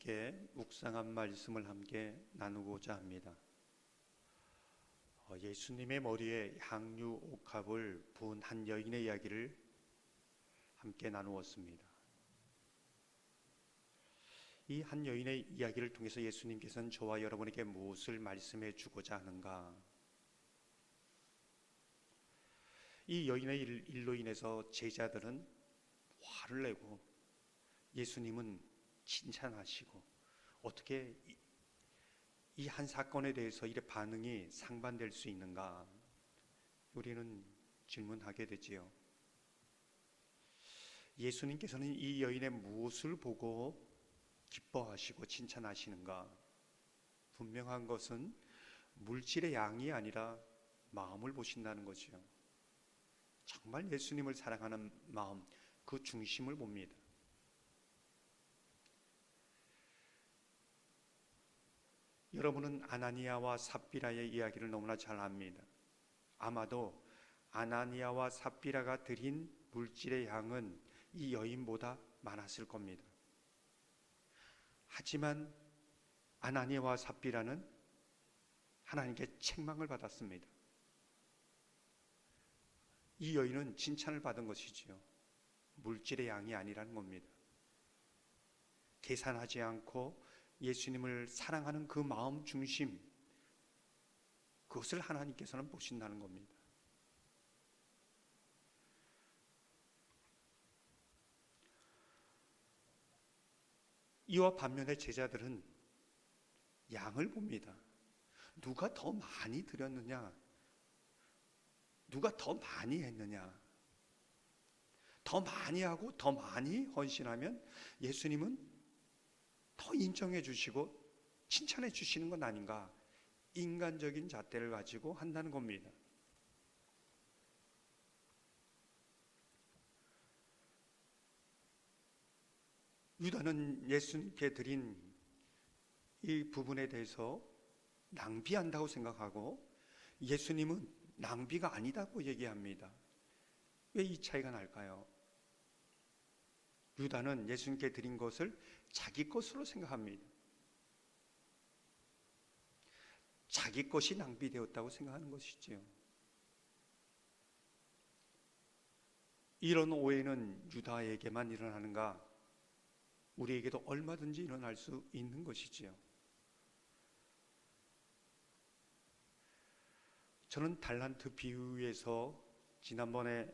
함께 묵상한 말씀을 함께 나누고자 합니다. 예수님의 머리에 향유 옥합을 부은 한 여인의 이야기를 함께 나누었습니다. 이 한 여인의 이야기를 통해서 예수님께서는 저와 여러분에게 무엇을 말씀해 주고자 하는가? 이 여인의 일로 인해서 제자들은 화를 내고 예수님은 칭찬하시고, 어떻게 이 한 사건에 대해서 이래 반응이 상반될 수 있는가? 우리는 질문하게 되지요. 예수님께서는 이 여인의 무엇을 보고 기뻐하시고 칭찬하시는가? 분명한 것은 물질의 양이 아니라 마음을 보신다는 거지요. 정말 예수님을 사랑하는 마음, 그 중심을 봅니다. 여러분은 아나니아와 삽비라의 이야기를 너무나 잘 압니다. 아마도 아나니아와 삽비라가 드린 물질의 양은 이 여인보다 많았을 겁니다. 하지만 아나니아와 삽비라는 하나님께 책망을 받았습니다. 이 여인은 칭찬을 받은 것이지요. 물질의 양이 아니라는 겁니다. 계산하지 않고 예수님을 사랑하는 그 마음 중심, 그것을 하나님께서는 보신다는 겁니다. 이와 반면에 제자들은 양을 봅니다. 누가 더 많이 드렸느냐? 누가 더 많이 했느냐? 더 많이 하고 더 많이 헌신하면 예수님은 더 인정해 주시고 칭찬해 주시는 건 아닌가? 인간적인 잣대를 가지고 한다는 겁니다. 유다는 예수님께 드린 이 부분에 대해서 낭비한다고 생각하고, 예수님은 낭비가 아니다고 얘기합니다. 왜 이 차이가 날까요? 유다는 예수님께 드린 것을 자기 것으로 생각합니다. 자기 것이 낭비되었다고 생각하는 것이지요. 이런 오해는 유다에게만 일어나는가? 우리에게도 얼마든지 일어날 수 있는 것이지요. 저는 달란트 비유에서 지난번에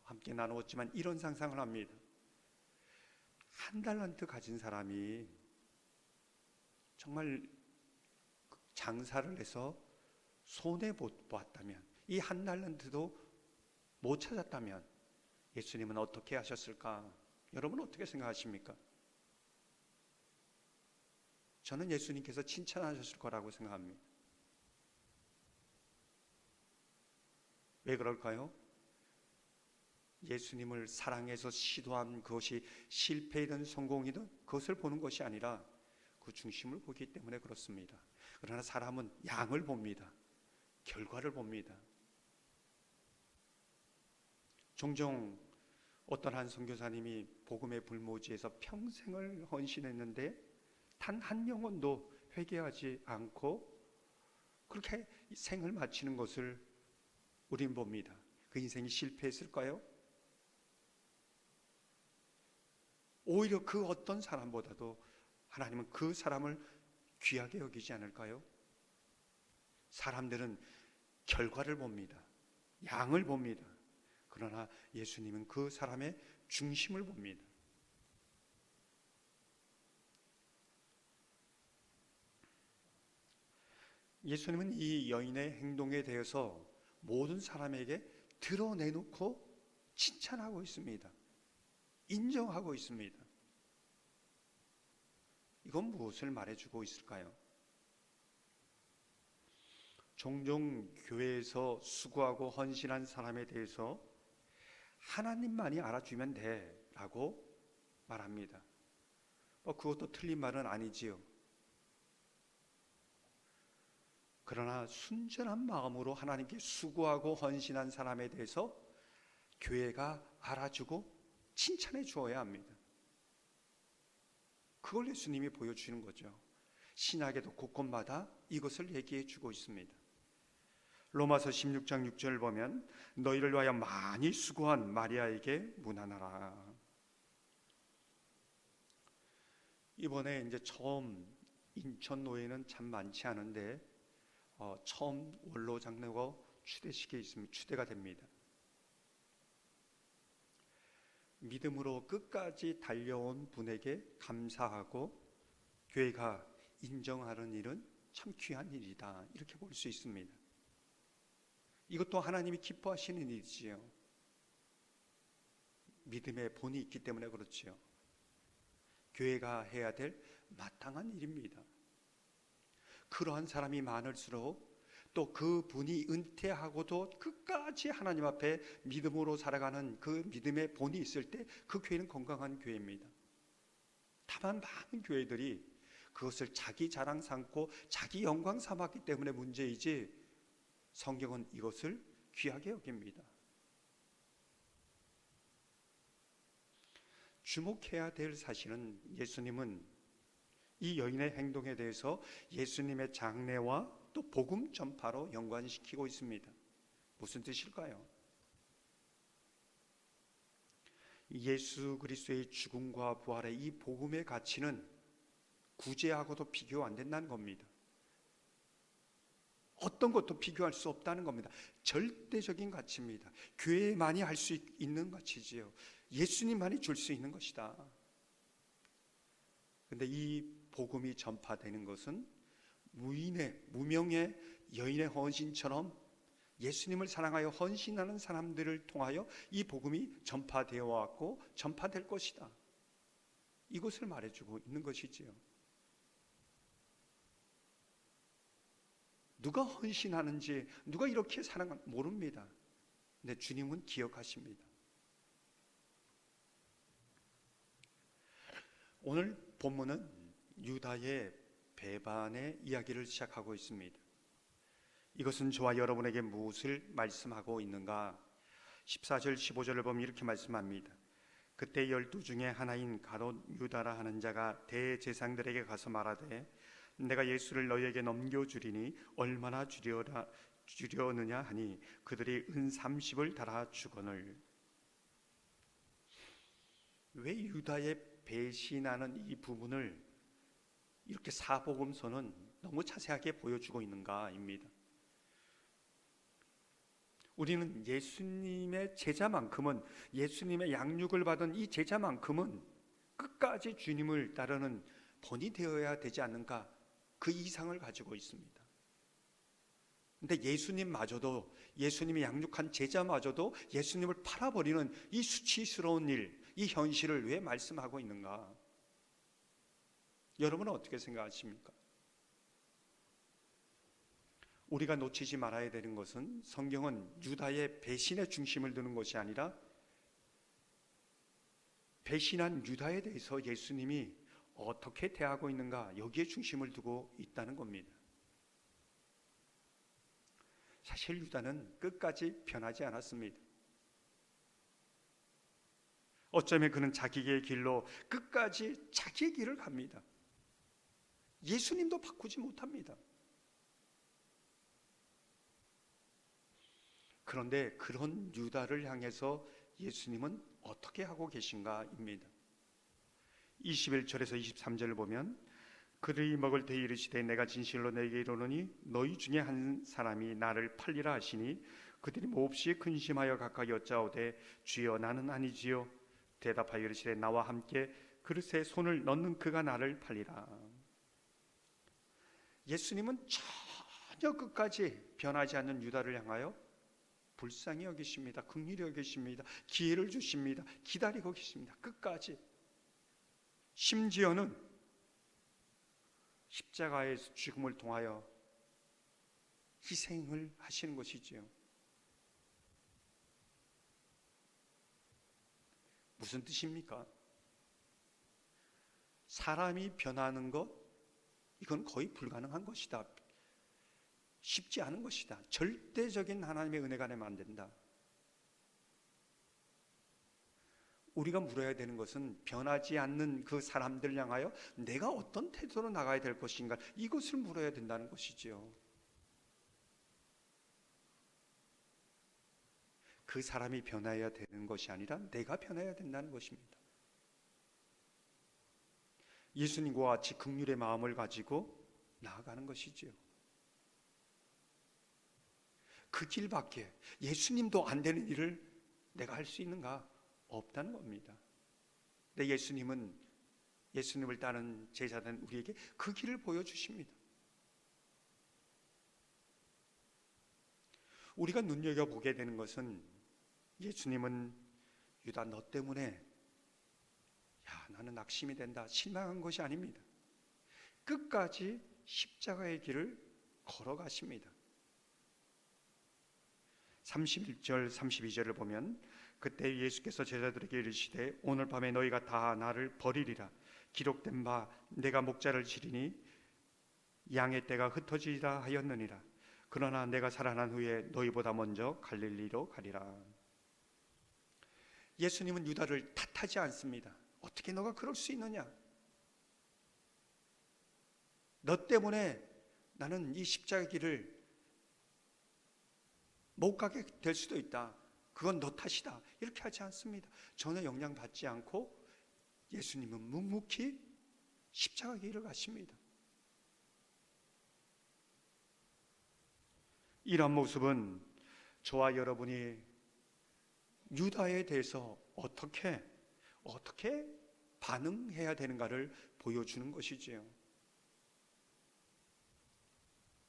함께 나누었지만 이런 상상을 합니다. 한 달란트 가진 사람이 정말 장사를 해서 손해 못 보았다면, 이 한 달란트도 못 찾았다면 예수님은 어떻게 하셨을까? 여러분 어떻게 생각하십니까? 저는 예수님께서 칭찬하셨을 거라고 생각합니다. 왜 그럴까요? 예수님을 사랑해서 시도한 그것이 실패이든 성공이든 그것을 보는 것이 아니라 그 중심을 보기 때문에 그렇습니다. 그러나 사람은 양을 봅니다. 결과를 봅니다. 종종 어떤 한 선교사님이 복음의 불모지에서 평생을 헌신했는데 단 한 영혼도 회개하지 않고 그렇게 생을 마치는 것을 우린 봅니다. 그 인생이 실패했을까요? 오히려 그 어떤 사람보다도 하나님은 그 사람을 귀하게 여기지 않을까요? 사람들은 결과를 봅니다. 양을 봅니다. 그러나 예수님은 그 사람의 중심을 봅니다. 예수님은 이 여인의 행동에 대해서 모든 사람에게 드러내놓고 칭찬하고 있습니다. 인정하고 있습니다. 이건 무엇을 말해주고 있을까요? 종종 교회에서 수고하고 헌신한 사람에 대해서 하나님만이 알아주면 돼 라고 말합니다. 그것도 틀린 말은 아니지요. 그러나 순전한 마음으로 하나님께 수고하고 헌신한 사람에 대해서 교회가 알아주고 칭찬해 주어야 합니다. 그걸 예수님이 보여주는 거죠. 신약에도 곳곳마다 이것을 얘기해 주고 있습니다. 로마서 16장 6절 보면 너희를 위하여 많이 수고한 마리아에게 문안하라. 이번에 이제 처음 인천 노예는 참 많지 않은데 처음 원로 장로가 추대식에 있습니다. 추대가 됩니다. 믿음으로 끝까지 달려온 분에게 감사하고 교회가 인정하는 일은 참 귀한 일이다, 이렇게 볼 수 있습니다. 이것도 하나님이 기뻐하시는 일이지요. 믿음의 본이 있기 때문에 그렇지요. 교회가 해야 될 마땅한 일입니다. 그러한 사람이 많을수록 또 그 분이 은퇴하고도 끝까지 하나님 앞에 믿음으로 살아가는 그 믿음의 본이 있을 때 그 교회는 건강한 교회입니다. 다만 많은 교회들이 그것을 자기 자랑 삼고 자기 영광 삼았기 때문에 문제이지, 성경은 이것을 귀하게 여깁니다. 주목해야 될 사실은 예수님은 이 여인의 행동에 대해서 예수님의 장래와 또 복음 전파로 연관시키고 있습니다. 무슨 뜻일까요? 예수 그리스도의 죽음과 부활의 이 복음의 가치는 구제하고도 비교 안 된다는 겁니다. 어떤 것도 비교할 수 없다는 겁니다. 절대적인 가치입니다. 교회만이 할 수 있는 가치지요. 예수님만이 줄 수 있는 것이다. 그런데 이 복음이 전파되는 것은 무명의 여인의 헌신처럼 예수님을 사랑하여 헌신하는 사람들을 통하여 이 복음이 전파되어 왔고 전파될 것이다, 이것을 말해주고 있는 것이지요. 누가 헌신하는지, 누가 이렇게 사랑하는지 모릅니다. 근데 주님은 기억하십니다. 오늘 본문은 유다의 배반의 이야기를 시작하고 있습니다. 이것은 저와 여러분에게 무엇을 말씀하고 있는가? 14절 15절을 보면 이렇게 말씀합니다. 그때 12 중에 하나인 가롯 유다라 하는 자가 대제사장들에게 가서 말하되 내가 예수를 너희에게 넘겨주리니 얼마나 주려느냐 하니 그들이 은 30을 달아 주거늘. 왜 유다의 배신하는 이 부분을 이렇게 사복음서는 너무 자세하게 보여주고 있는가입니다. 우리는 예수님의 제자만큼은, 예수님의 양육을 받은 이 제자만큼은 끝까지 주님을 따르는 본이 되어야 되지 않는가, 그 이상을 가지고 있습니다. 근데 예수님마저도, 예수님이 양육한 제자마저도 예수님을 팔아버리는 이 수치스러운 일, 이 현실을 왜 말씀하고 있는가? 여러분은 어떻게 생각하십니까? 우리가 놓치지 말아야 되는 것은, 성경은 유다의 배신의 중심을 두는 것이 아니라 배신한 유다에 대해서 예수님이 어떻게 대하고 있는가, 여기에 중심을 두고 있다는 겁니다. 사실 유다는 끝까지 변하지 않았습니다. 어쩌면 그는 자기의 길로 끝까지 자기의 길을 갑니다. 예수님도 바꾸지 못합니다. 그런데 그런 유다를 향해서 예수님은 어떻게 하고 계신가입니다. 21절에서 23절을 보면 그들이 먹을 때 이르시되 내가 진실로 너희에게 이르노니 너희 중에 한 사람이 나를 팔리라 하시니 그들이 몹시 근심하여 각각 여짜오되 주여 나는 아니지요. 대답하여 이르시되 나와 함께 그릇에 손을 넣는 그가 나를 팔리라. 예수님은 전혀 끝까지 변하지 않는 유다를 향하여 불쌍히 여기십니다. 긍휼히 여기십니다. 기회를 주십니다. 기다리고 계십니다. 끝까지. 심지어는 십자가에서 죽음을 통하여 희생을 하시는 것이지요. 무슨 뜻입니까? 사람이 변하는 것, 이건 거의 불가능한 것이다. 쉽지 않은 것이다. 절대적인 하나님의 은혜가 내면 안 된다. 우리가 물어야 되는 것은 변하지 않는 그 사람들 향하여 내가 어떤 태도로 나가야 될 것인가, 이것을 물어야 된다는 것이지요. 그 사람이 변해야 되는 것이 아니라 내가 변해야 된다는 것입니다. 예수님과 같이 긍휼의 마음을 가지고 나아가는 것이지요. 그 길밖에 예수님도 안 되는 일을 내가 할 수 있는가? 없다는 겁니다. 근데 예수님을 따른 제자된 우리에게 그 길을 보여주십니다. 우리가 눈여겨보게 되는 것은, 예수님은 유다 너 때문에 나는 낙심이 된다, 실망한 것이 아닙니다. 끝까지 십자가의 길을 걸어가십니다. 31절 32절을 보면, 그때 예수께서 제자들에게 이르시되 오늘 밤에 너희가 다 나를 버리리라. 기록된 바 내가 목자를 치리니 양의 떼가 흩어지리라 하였느니라. 그러나 내가 살아난 후에 너희보다 먼저 갈릴리로 가리라. 예수님은 유다를 탓하지 않습니다. 어떻게 너가 그럴 수 있느냐? 너 때문에 나는 이 십자가의 길을 못 가게 될 수도 있다. 그건 너 탓이다. 이렇게 하지 않습니다. 전혀 영향받지 않고 예수님은 묵묵히 십자가 길을 가십니다. 이런 모습은 저와 여러분이 유다에 대해서 어떻게 반응해야 되는가를 보여주는 것이지요.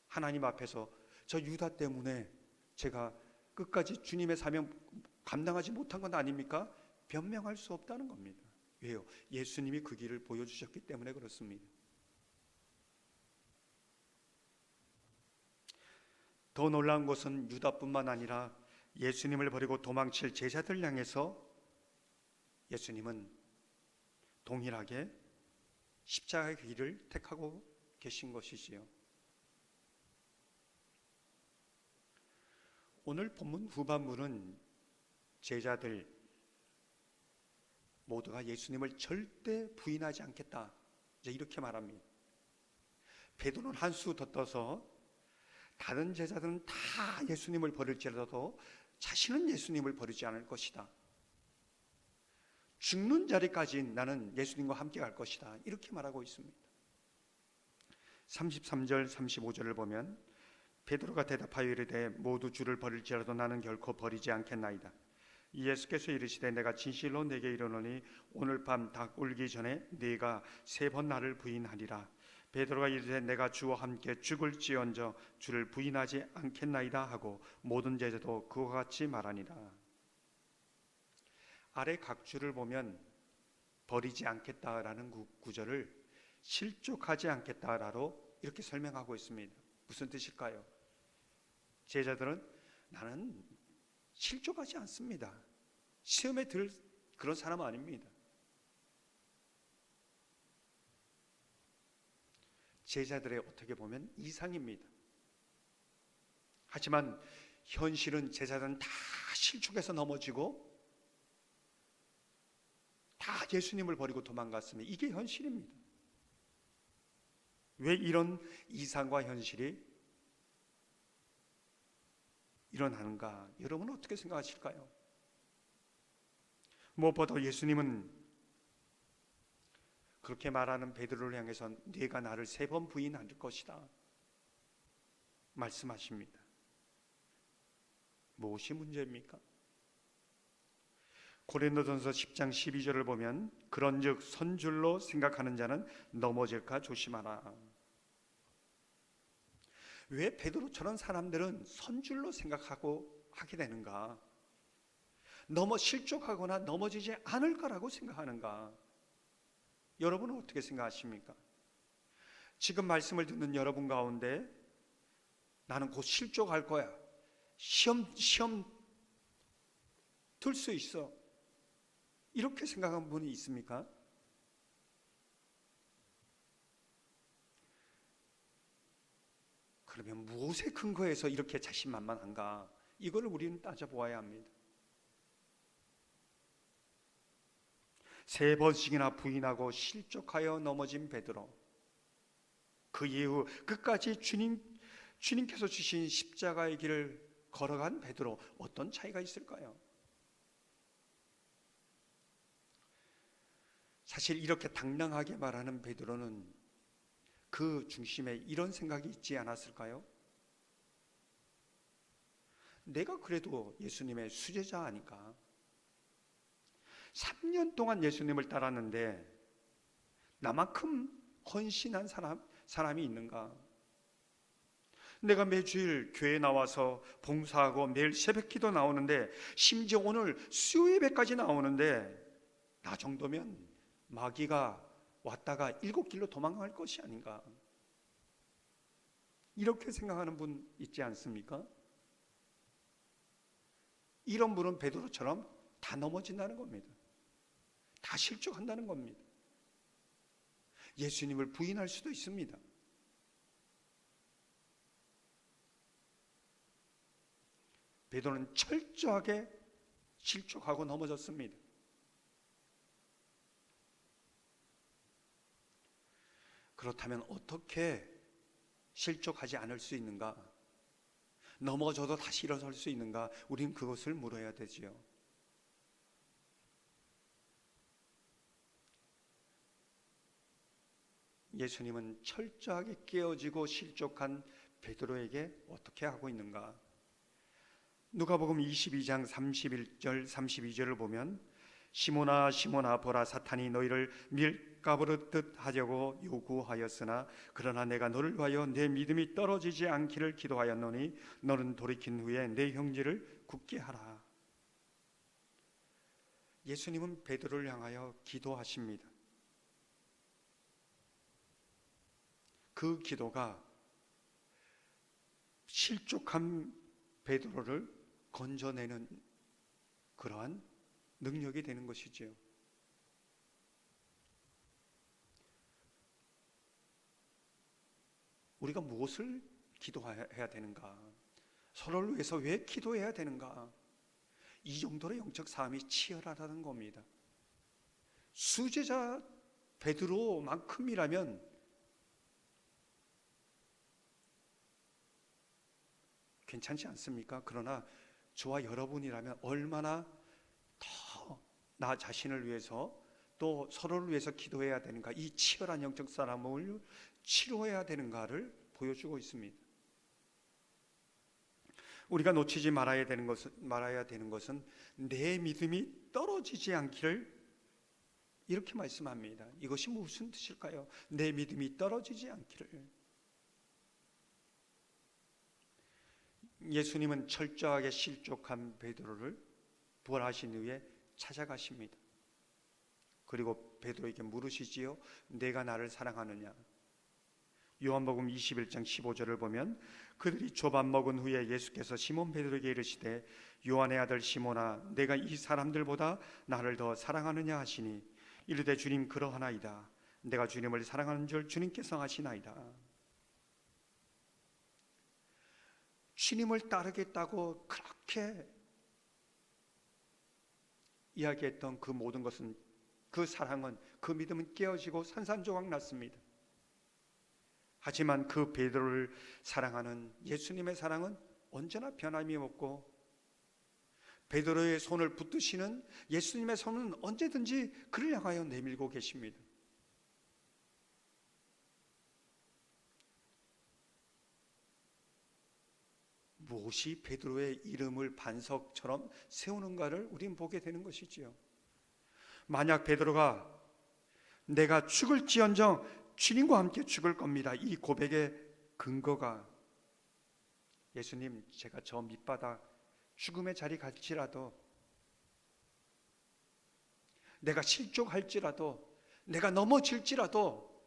하나님 앞에서 저 유다 때문에 제가 끝까지 주님의 사명 감당하지 못한 건 아닙니까? 변명할 수 없다는 겁니다. 왜요? 예수님이 그 길을 보여주셨기 때문에 그렇습니다. 더 놀라운 것은 유다뿐만 아니라 예수님을 버리고 도망칠 제자들 향해서 예수님은 동일하게 십자가의 길을 택하고 계신 것이지요. 오늘 본문 후반부는 제자들 모두가 예수님을 절대 부인하지 않겠다, 이제 이렇게 말합니다. 베드로는 한 수 더 떠서 다른 제자들은 다 예수님을 버릴지라도 자신은 예수님을 버리지 않을 것이다. 죽는 자리까지 나는 예수님과 함께 갈 것이다, 이렇게 말하고 있습니다. 33절 35절을 보면, 베드로가 대답하여 이르되 모두 주를 버릴지라도 나는 결코 버리지 않겠나이다. 예수께서 이르시되 내가 진실로 내게 이르노니 오늘 밤 닭 울기 전에 네가 3번 나를 부인하리라. 베드로가 이르되 내가 주와 함께 죽을지언정 주를 부인하지 않겠나이다 하고 모든 제자도 그와 같이 말하니라. 아래 각 줄을 보면 버리지 않겠다라는 구절을 실족하지 않겠다라로 이렇게 설명하고 있습니다. 무슨 뜻일까요? 제자들은 나는 실족하지 않습니다. 시험에 들 그런 사람은 아닙니다. 제자들의 어떻게 보면 이상입니다. 하지만 현실은 제자들은 다 실족해서 넘어지고 다 예수님을 버리고 도망갔습니다. 이게 현실입니다. 왜 이런 이상과 현실이 일어나는가? 여러분은 어떻게 생각하실까요? 무엇보다 예수님은 그렇게 말하는 베드로를 향해서 네가 나를 3번 부인할 것이다 말씀하십니다. 무엇이 문제입니까? 고린도전서 10장 12절을 보면 그런즉 선줄로 생각하는 자는 넘어질까 조심하라. 왜 베드로처럼 사람들은 선줄로 생각하고 하게 되는가? 실족하거나 넘어지지 않을 거라고 생각하는가? 여러분은 어떻게 생각하십니까? 지금 말씀을 듣는 여러분 가운데 나는 곧 실족할 거야, 시험 들 수 있어, 이렇게 생각한 분이 있습니까? 그러면 무엇의 근거에서 이렇게 자신만만한가? 이걸 우리는 따져보아야 합니다. 3번씩이나 부인하고 실족하여 넘어진 베드로. 그 이후 끝까지 주님께서 주신 십자가의 길을 걸어간 베드로, 어떤 차이가 있을까요? 사실 이렇게 당당하게 말하는 베드로는 그 중심에 이런 생각이 있지 않았을까요? 내가 그래도 예수님의 수제자 아닌가? 3년 동안 예수님을 따랐는데 나만큼 헌신한 사람이 있는가? 내가 매주일 교회 나와서 봉사하고 매일 새벽기도 나오는데, 심지어 오늘 수요예배까지 나오는데, 나 정도면 마귀가 왔다가 7길로 도망갈 것이 아닌가? 이렇게 생각하는 분 있지 않습니까? 이런 분은 베드로처럼 다 넘어진다는 겁니다. 다 실족한다는 겁니다. 예수님을 부인할 수도 있습니다. 베드로는 철저하게 실족하고 넘어졌습니다. 그렇다면 어떻게 실족하지 않을 수 있는가? 넘어져도 다시 일어설 수 있는가? 우리는 그것을 물어야 되지요. 예수님은 철저하게 깨어지고 실족한 베드로에게 어떻게 하고 있는가? 누가복음 22장 31절 32절을 보면, 시몬아 시몬아 보라, 사탄이 너희를 밀가부르듯 하려고 요구하였으나 그러나 내가 너를 위하여 내 믿음이 떨어지지 않기를 기도하였노니 너는 돌이킨 후에 내 형제를 굳게 하라. 예수님은 베드로를 향하여 기도하십니다. 그 기도가 실족한 베드로를 건져내는 그러한 능력이 되는 것이지요. 우리가 무엇을 기도해야 되는가? 서로를 위해서 왜 기도해야 되는가? 이 정도로 영적 싸움이 치열하다는 겁니다. 수제자 베드로만큼이라면 괜찮지 않습니까? 그러나 저와 여러분이라면 얼마나 더 나 자신을 위해서 또 서로를 위해서 기도해야 되는가, 이 치열한 영적 싸움을 치료해야 되는가를 보여주고 있습니다. 우리가 놓치지 말아야 되는 것은 내 믿음이 떨어지지 않기를, 이렇게 말씀합니다. 이것이 무슨 뜻일까요? 내 믿음이 떨어지지 않기를. 예수님은 철저하게 실족한 베드로를 부활하신 후에 찾아가십니다. 그리고 베드로에게 물으시지요. 내가 나를 사랑하느냐? 요한복음 21장 15절을 보면, 그들이 조밥 먹은 후에 예수께서 시몬 베드로에게 이르시되 요한의 아들 시몬아, 내가 이 사람들보다 나를 더 사랑하느냐 하시니, 이르되 주님 그러하나이다. 내가 주님을 사랑하는 줄 주님께서 아시나이다. 주님을 따르겠다고 그렇게 이야기했던 그 모든 것은, 그 사랑은, 그 믿음은 깨어지고 산산조각 났습니다. 하지만 그 베드로를 사랑하는 예수님의 사랑은 언제나 변함이 없고, 베드로의 손을 붙드시는 예수님의 손은 언제든지 그를 향하여 내밀고 계십니다. 무엇이 베드로의 이름을 반석처럼 세우는가를 우리는 보게 되는 것이지요. 만약 베드로가 내가 죽을지언정 주님과 함께 죽을 겁니다, 이 고백의 근거가, 예수님 제가 저 밑바닥 죽음의 자리 갈지라도, 내가 실족할지라도, 내가 넘어질지라도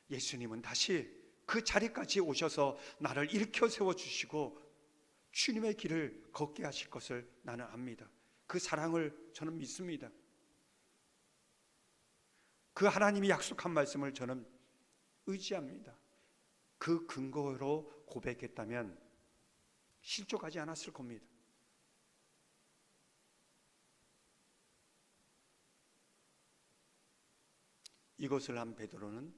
예수님은 다시 그 자리까지 오셔서 나를 일으켜 세워주시고 주님의 길을 걷게 하실 것을 나는 압니다. 그 사랑을 저는 믿습니다. 그 하나님이 약속한 말씀을 저는 의지합니다. 그 근거로 고백했다면 실족하지 않았을 겁니다. 이것을 한 베드로는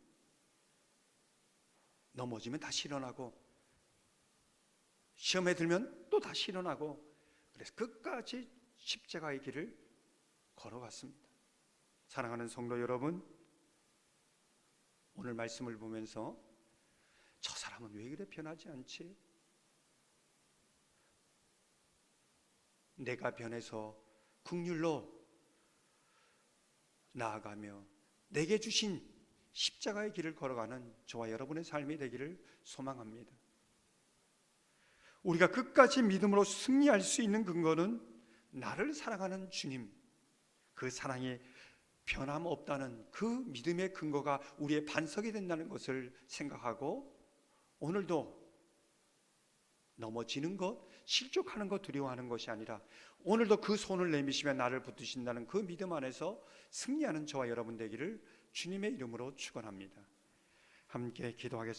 넘어지면 다시 일어나고 시험에 들면 또 다시 일어나고, 그래서 끝까지 십자가의 길을 걸어갔습니다. 사랑하는 성도 여러분, 오늘 말씀을 보면서 저 사람은 왜 그래 변하지 않지? 내가 변해서 긍휼로 나아가며 내게 주신 십자가의 길을 걸어가는 저와 여러분의 삶이 되기를 소망합니다. 우리가 끝까지 믿음으로 승리할 수 있는 근거는 나를 사랑하는 주님, 그 사랑이 변함없다는 그 믿음의 근거가 우리의 반석이 된다는 것을 생각하고, 오늘도 넘어지는 것, 실족하는 것 두려워하는 것이 아니라 오늘도 그 손을 내미시며 나를 붙드신다는 그 믿음 안에서 승리하는 저와 여러분 되기를 주님의 이름으로 축원합니다. 함께 기도하겠습니다.